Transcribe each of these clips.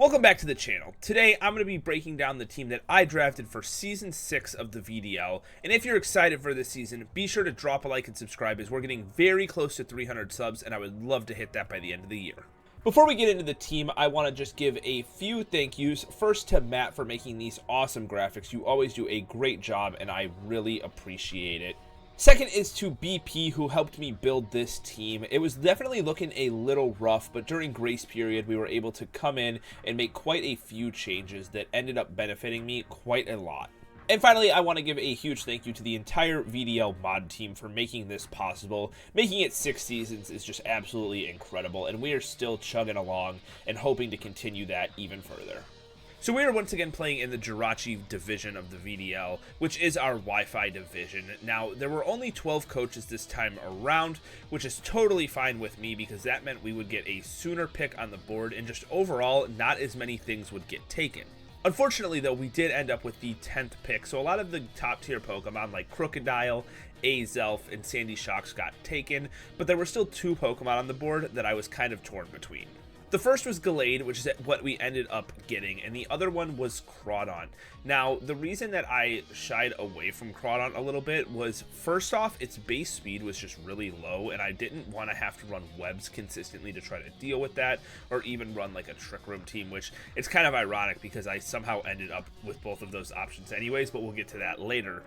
Welcome back to the channel. Today, I'm going to be breaking down the team that I drafted for Season 6 of the VDL, and if you're excited for this season, be sure to drop a like and subscribe as we're getting very close to 300 subs, and I would love to hit that by the end of the year. Before we get into the team, I want to just give a few thank yous. First to Matt for making these awesome graphics. You always do a great job, and I really appreciate it. Second is to BP, who helped me build this team. It was definitely looking a little rough, but during grace period, we were able to come in and make quite a few changes that ended up benefiting me quite a lot. And finally, I want to give a huge thank you to the entire VDL mod team for making this possible. Making it 6 seasons is just absolutely incredible, and we are still chugging along and hoping to continue that even further. So we are once again playing in the Jirachi division of the VDL, which is our Wi-Fi division. Now, there were only 12 coaches this time around, which is totally fine with me because that meant we would get a sooner pick on the board and just overall, not as many things would get taken. Unfortunately, though, we did end up with the 10th pick, so a lot of the top-tier Pokemon like Crocodile, Azelf, and Sandy Shocks got taken, but there were still 2 Pokemon on the board that I was kind of torn between. The first was Gallade, which is what we ended up getting, and the other one was Crawdaunt. Now, the reason that I shied away from Crawdaunt a little bit was, first off, its base speed was just really low, and I didn't want to have to run webs consistently to try to deal with that, or even run like a Trick Room team, which it's kind of ironic because I somehow ended up with both of those options anyways, but we'll get to that later.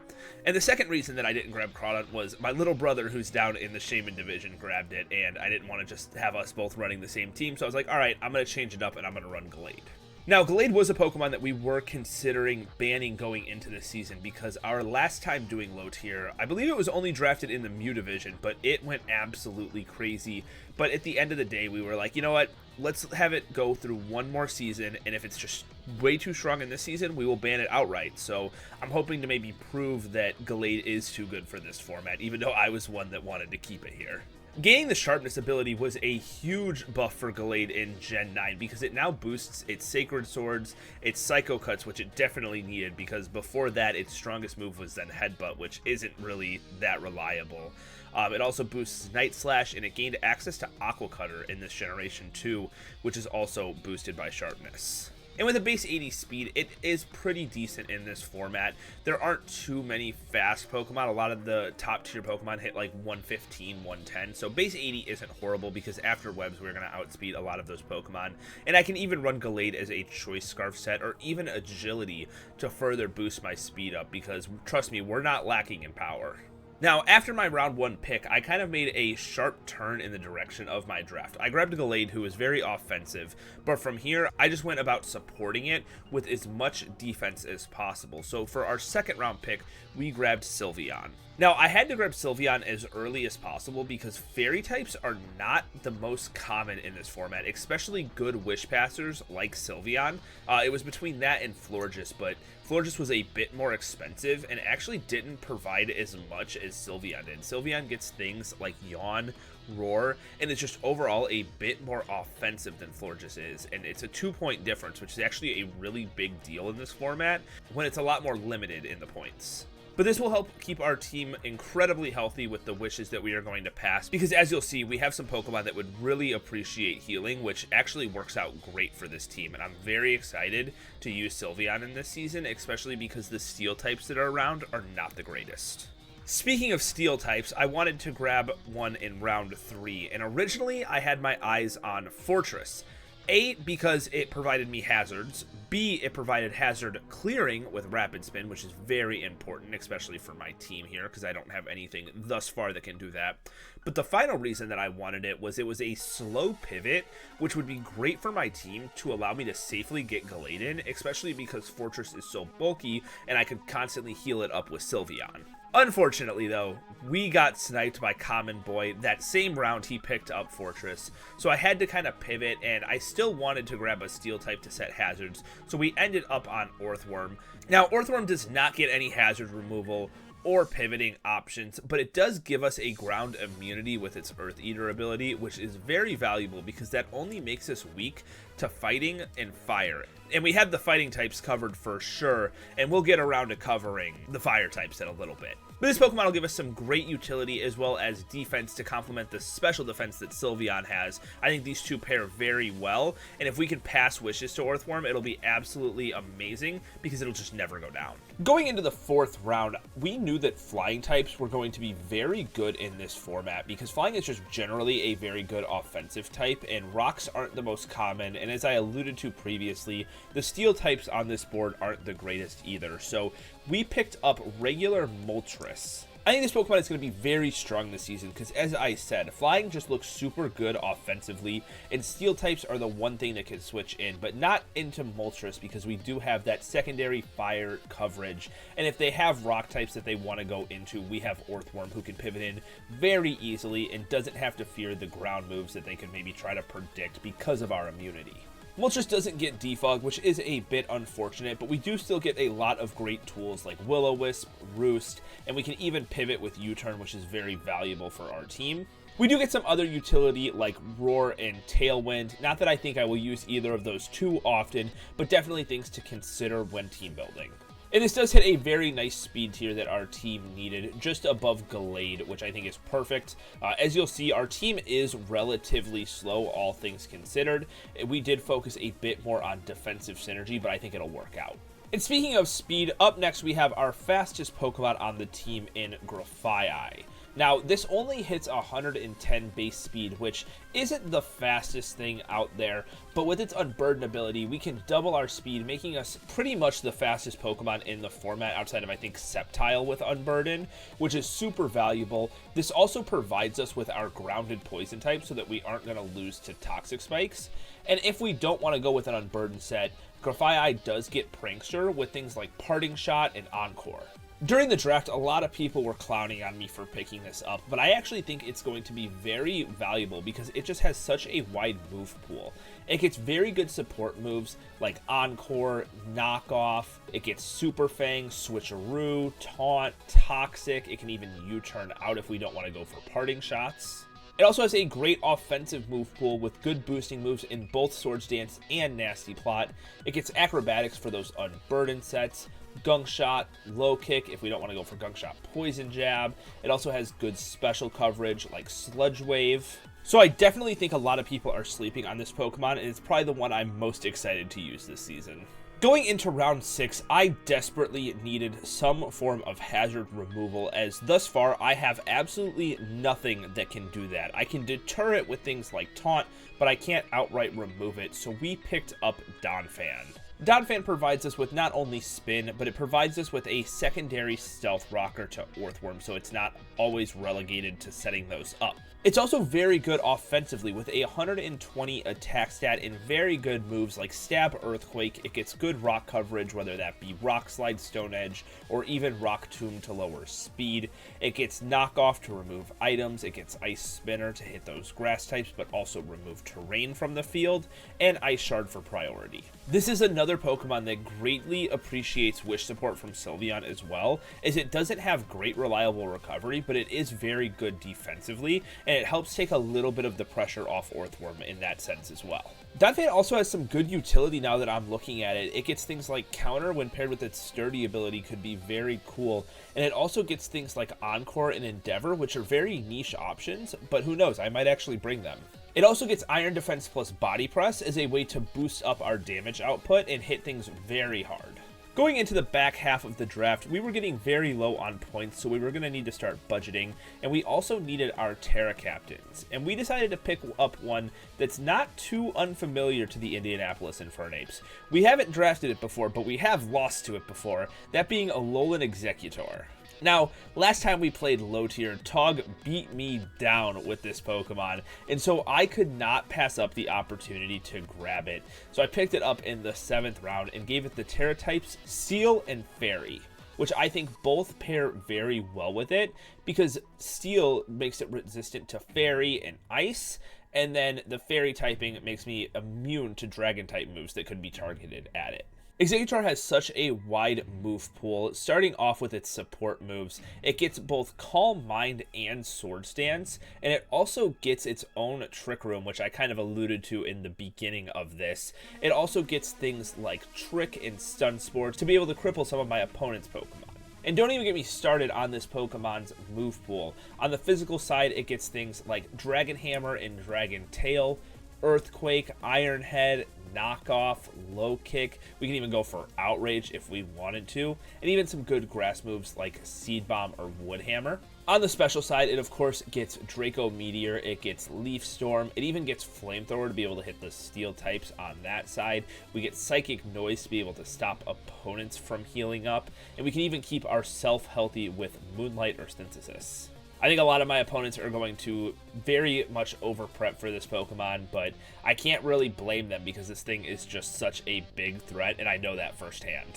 And the second reason that I didn't grab Crawdaunt was my little brother, who's down in the Shaman division, grabbed it, and I didn't want to just have us both running the same team, so I was like, alright, I'm going to change it up and I'm going to run Gallade. Now, Gallade was a Pokemon that we were considering banning going into the season because our last time doing low tier, I believe it was only drafted in the Mew division, but it went absolutely crazy. But at the end of the day, we were like, you know what, let's have it go through one more season, and if it's just way too strong in this season, we will ban it outright. So I'm hoping to maybe prove that Gallade is too good for this format, even though I was one that wanted to keep it here. Gaining the Sharpness ability was a huge buff for Gallade in Gen 9 because it now boosts its Sacred Swords, its Psycho Cuts, which it definitely needed because before that its strongest move was then Headbutt, which isn't really that reliable. It also boosts Night Slash, and it gained access to Aqua Cutter in this generation too, which is also boosted by Sharpness. And with a base 80 speed, it is pretty decent in this format. There aren't too many fast Pokemon. A lot of the top tier Pokemon hit like 115, 110. So base 80 isn't horrible because after webs, we're going to outspeed a lot of those Pokemon. And I can even run Gallade as a choice scarf set or even agility to further boost my speed up because trust me, we're not lacking in power. Now, after my round 1 pick, I kind of made a sharp turn in the direction of my draft. I grabbed Gallade, who is very offensive, but from here, I just went about supporting it with as much defense as possible. So for our second round pick, we grabbed Sylveon. Now, I had to grab Sylveon as early as possible because fairy types are not the most common in this format, especially good wish passers like Sylveon. It was between that and Florges, but Florges was a bit more expensive and actually didn't provide as much as Sylveon did. Sylveon gets things like Yawn, Roar, and it's just overall a bit more offensive than Florges is, and it's a 2-point difference, which is actually a really big deal in this format when it's a lot more limited in the points. But this will help keep our team incredibly healthy with the wishes that we are going to pass, because as you'll see, we have some Pokemon that would really appreciate healing, which actually works out great for this team, and I'm very excited to use Sylveon in this season, especially because the Steel types that are around are not the greatest. Speaking of Steel types, I wanted to grab one in round 3, and originally I had my eyes on Fortress. A, because it provided me hazards. B, it provided hazard clearing with Rapid Spin, which is very important, especially for my team here, because I don't have anything thus far that can do that. But the final reason that I wanted it was a slow pivot, which would be great for my team to allow me to safely get Gallade in, especially because Fortress is so bulky, and I could constantly heal it up with Sylveon. Unfortunately, though, we got sniped by Common Boy that same round he picked up Fortress, so I had to kind of pivot, and I still wanted to grab a Steel type to set hazards, so we ended up on Orthworm. Now, Orthworm does not get any hazard removal or pivoting options, but it does give us a ground immunity with its Earth Eater ability, which is very valuable because that only makes us weak to fighting and fire. And we have the fighting types covered for sure, and we'll get around to covering the fire types in a little bit. But this Pokemon will give us some great utility as well as defense to complement the special defense that Sylveon has. I think these two pair very well, and if we can pass Wishes to Earthworm, it'll be absolutely amazing because it'll just never go down. Going into the 4th round, we knew that flying types were going to be very good in this format because flying is just generally a very good offensive type, and rocks aren't the most common, and as I alluded to previously, the steel types on this board aren't the greatest either, so we picked up regular Moltres. I think this Pokemon is going to be very strong this season because, as I said, flying just looks super good offensively, and steel types are the one thing that can switch in, but not into Moltres because we do have that secondary fire coverage, and if they have rock types that they want to go into, we have Earthworm who can pivot in very easily and doesn't have to fear the ground moves that they can maybe try to predict because of our immunity. Moltres doesn't get Defog, which is a bit unfortunate, but we do still get a lot of great tools like Will-O-Wisp, Roost, and we can even pivot with U-Turn, which is very valuable for our team. We do get some other utility like Roar and Tailwind. Not that I think I will use either of those too often, but definitely things to consider when team building. And this does hit a very nice speed tier that our team needed, just above Gallade, which I think is perfect. As you'll see, our team is relatively slow, all things considered. We did focus a bit more on defensive synergy, but I think it'll work out. And speaking of speed, up next we have our fastest Pokemon on the team in Grafaiai. Now, this only hits 110 base speed, which isn't the fastest thing out there, but with its Unburden ability, we can double our speed, making us pretty much the fastest Pokemon in the format outside of, I think, Sceptile with Unburden, which is super valuable. This also provides us with our grounded poison type so that we aren't going to lose to Toxic Spikes. And if we don't want to go with an Unburden set, Grafaiai does get Prankster with things like Parting Shot and Encore. During the draft, a lot of people were clowning on me for picking this up, but I actually think it's going to be very valuable because it just has such a wide move pool. It gets very good support moves like Encore, Knockoff, it gets Super Fang, Switcheroo, Taunt, Toxic, it can even U-turn out if we don't want to go for Parting Shots. It also has a great offensive move pool with good boosting moves in both Swords Dance and Nasty Plot. It gets Acrobatics for those Unburdened sets, Gunk Shot, Low Kick if we don't want to go for Gunk Shot, Poison Jab. It also has good special coverage like Sludge Wave. So I definitely think a lot of people are sleeping on this Pokemon, and it's probably the one I'm most excited to use this season. Going into round 6, I desperately needed some form of hazard removal, as thus far I have absolutely nothing that can do that. I can deter it with things like Taunt, but I can't outright remove it, so we picked up Donphan. Donphan provides us with not only spin, but it provides us with a secondary stealth rocker to Earthworm, so it's not always relegated to setting those up. It's also very good offensively with a 120 attack stat and very good moves like Stab, Earthquake. It gets good rock coverage, whether that be Rock Slide, Stone Edge, or even Rock Tomb to lower speed. It gets Knockoff to remove items. It gets Ice Spinner to hit those grass types, but also remove terrain from the field, and Ice Shard for priority. This is another Pokemon that greatly appreciates Wish support from Sylveon as well, as it doesn't have great reliable recovery, but it is very good defensively, and it helps take a little bit of the pressure off Earthworm in that sense as well. Donphan also has some good utility now that I'm looking at it. It gets things like Counter when paired with its Sturdy ability could be very cool, and it also gets things like Encore and Endeavor, which are very niche options, but who knows, I might actually bring them. It also gets Iron Defense plus Body Press as a way to boost up our damage output and hit things very hard. Going into the back half of the draft, we were getting very low on points, so we were going to need to start budgeting, and we also needed our Terra Captains. And we decided to pick up one that's not too unfamiliar to the Indianapolis Infernape. We haven't drafted it before, but we have lost to it before, that being Alolan Exeggutor. Now, last time we played low tier, Tog beat me down with this Pokemon, and so I could not pass up the opportunity to grab it. So I picked it up in the 7th round and gave it the Terra types Steel and Fairy, which I think both pair very well with it, because Steel makes it resistant to Fairy and Ice, And then the fairy typing makes me immune to dragon type moves that could be targeted at it. Exeggutor has such a wide move pool. Starting off with its support moves, it gets both Calm Mind and Sword Stance, and it also gets its own Trick Room, which I kind of alluded to in the beginning of this. It also gets things like Trick and Stun Spores to be able to cripple some of my opponent's Pokemon. And don't even get me started on this Pokemon's move pool. On the physical side, it gets things like Dragon Hammer and Dragon Tail, Earthquake, Iron Head, Knockoff, Low Kick. We can even go for Outrage if we wanted to, and even some good grass moves like Seed Bomb or Wood Hammer. On the special side, it of course gets Draco Meteor, it gets Leaf Storm, it even gets Flamethrower to be able to hit the steel types on that side. We get Psychic Noise to be able to stop opponents from healing up, and we can even keep ourselves healthy with Moonlight or Synthesis. I think a lot of my opponents are going to very much over prep for this Pokemon, but I can't really blame them because this thing is just such a big threat, and I know that firsthand.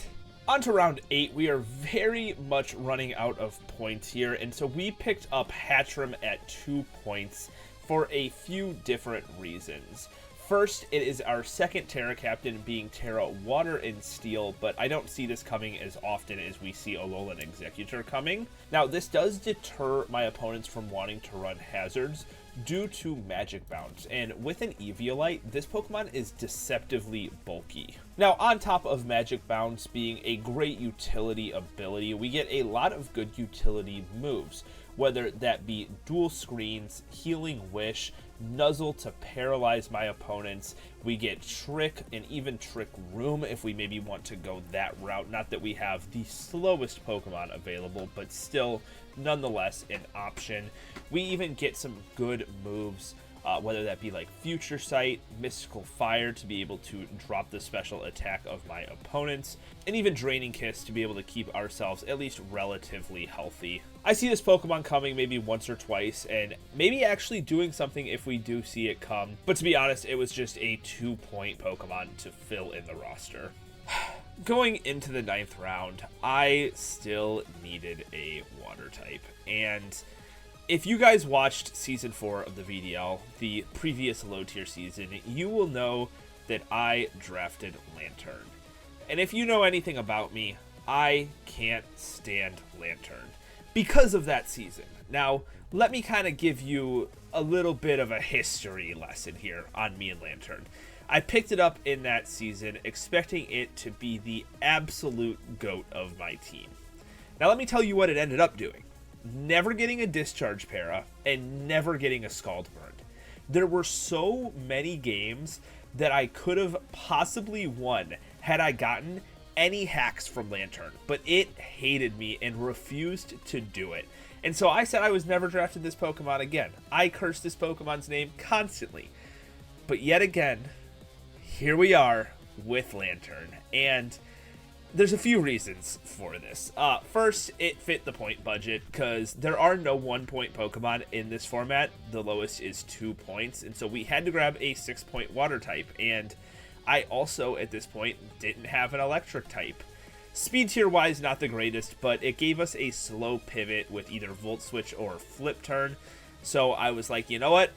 On to round 8, we are very much running out of points here, and so we picked up Hatchrim at 2 points for a few different reasons. First, it is our second Terra Captain being Terra Water and Steel, but I don't see this coming as often as we see Alolan Exeggutor coming. Now, this does deter my opponents from wanting to run hazards due to Magic Bounce, and with an Eviolite, this Pokemon is deceptively bulky. Now, on top of Magic Bounce being a great utility ability, we get a lot of good utility moves, whether that be Dual Screens, Healing Wish, Nuzzle to paralyze my opponents. We get Trick and even Trick Room if we maybe want to go that route. Not that we have the slowest Pokemon available, but still, nonetheless, an option. We even get some good moves, whether that be like Future Sight, Mystical Fire to be able to drop the special attack of my opponents, and even Draining Kiss to be able to keep ourselves at least relatively healthy. I see this Pokemon coming maybe once or twice, and maybe actually doing something if we do see it come, but to be honest, it was just a 2-point Pokemon to fill in the roster. Going into the 9th round, I still needed a Water type, and if you guys watched Season 4 of the VDL, the previous low-tier season, you will know that I drafted Lanturn. And if you know anything about me, I can't stand Lanturn because of that season. Now, let me kind of give you a little bit of a history lesson here on me and Lanturn. I picked it up in that season, expecting it to be the absolute GOAT of my team. Now, let me tell you what it ended up doing. Never getting a Discharge Para, and never getting a Scald Burn. There were so many games that I could have possibly won had I gotten any hacks from Lanturn, but it hated me and refused to do it. And so I said I was never drafting this Pokemon again. I cursed this Pokemon's name constantly. But yet again, here we are with Lanturn, and there's a few reasons for this. First, it fit the point budget because there are no 1-point Pokemon in this format. The lowest is 2 points, and so we had to grab a 6-point Water type, and I also, at this point, didn't have an Electric type. Speed tier wise, not the greatest, but it gave us a slow pivot with either Volt Switch or Flip Turn, so I was like, you know what?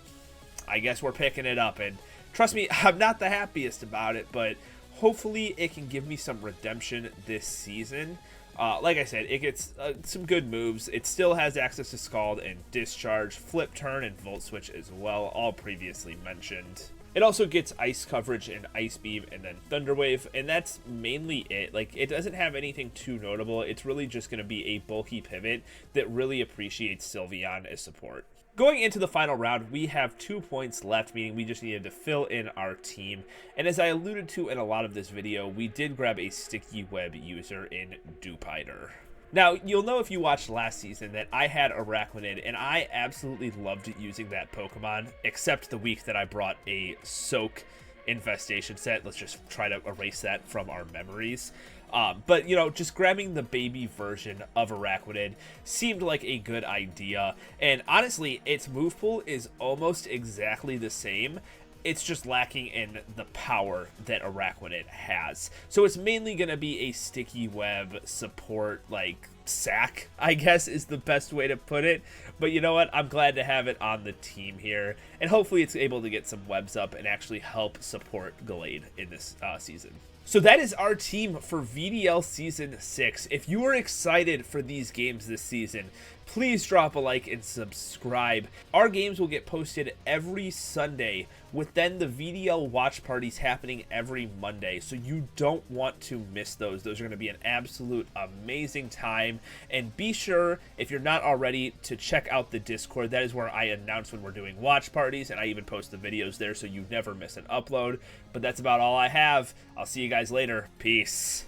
I guess we're picking it up, and trust me, I'm not the happiest about it, but hopefully it can give me some redemption this season. Like I said, it gets some good moves. It still has access to Scald and Discharge, Flip Turn, and Volt Switch as well, all previously mentioned. It also gets Ice Coverage and Ice Beam and then Thunder Wave, and that's mainly it. Like, it doesn't have anything too notable. It's really just going to be a bulky pivot that really appreciates Sylveon as support. Going into the final round, we have 2 points left, meaning we just needed to fill in our team. And as I alluded to in a lot of this video, we did grab a Sticky Web user in Dewpider. Now, you'll know if you watched last season that I had Araquanid, and I absolutely loved using that Pokemon, except the week that I brought a Soak Infestation set. Let's just try to erase that from our memories. But, you know, just grabbing the baby version of Araquanid seemed like a good idea. And honestly, its move pool is almost exactly the same. It's just lacking in the power that Araquanid has. So it's mainly going to be a Sticky Web support, like, sack, I guess is the best way to put it. But you know what? I'm glad to have it on the team here, and hopefully it's able to get some webs up and actually help support Gallade in this season. So that is our team for VDL Season 6. If you are excited for these games this season, please drop a like and subscribe. Our games will get posted every Sunday, with then the VDL watch parties happening every Monday, so you don't want to miss those. Those are going to be an absolute amazing time, and be sure, if you're not already, to check out the Discord. That is where I announce when we're doing watch parties, and I even post the videos there so you never miss an upload. But that's about all I have. I'll see you guys later. Peace.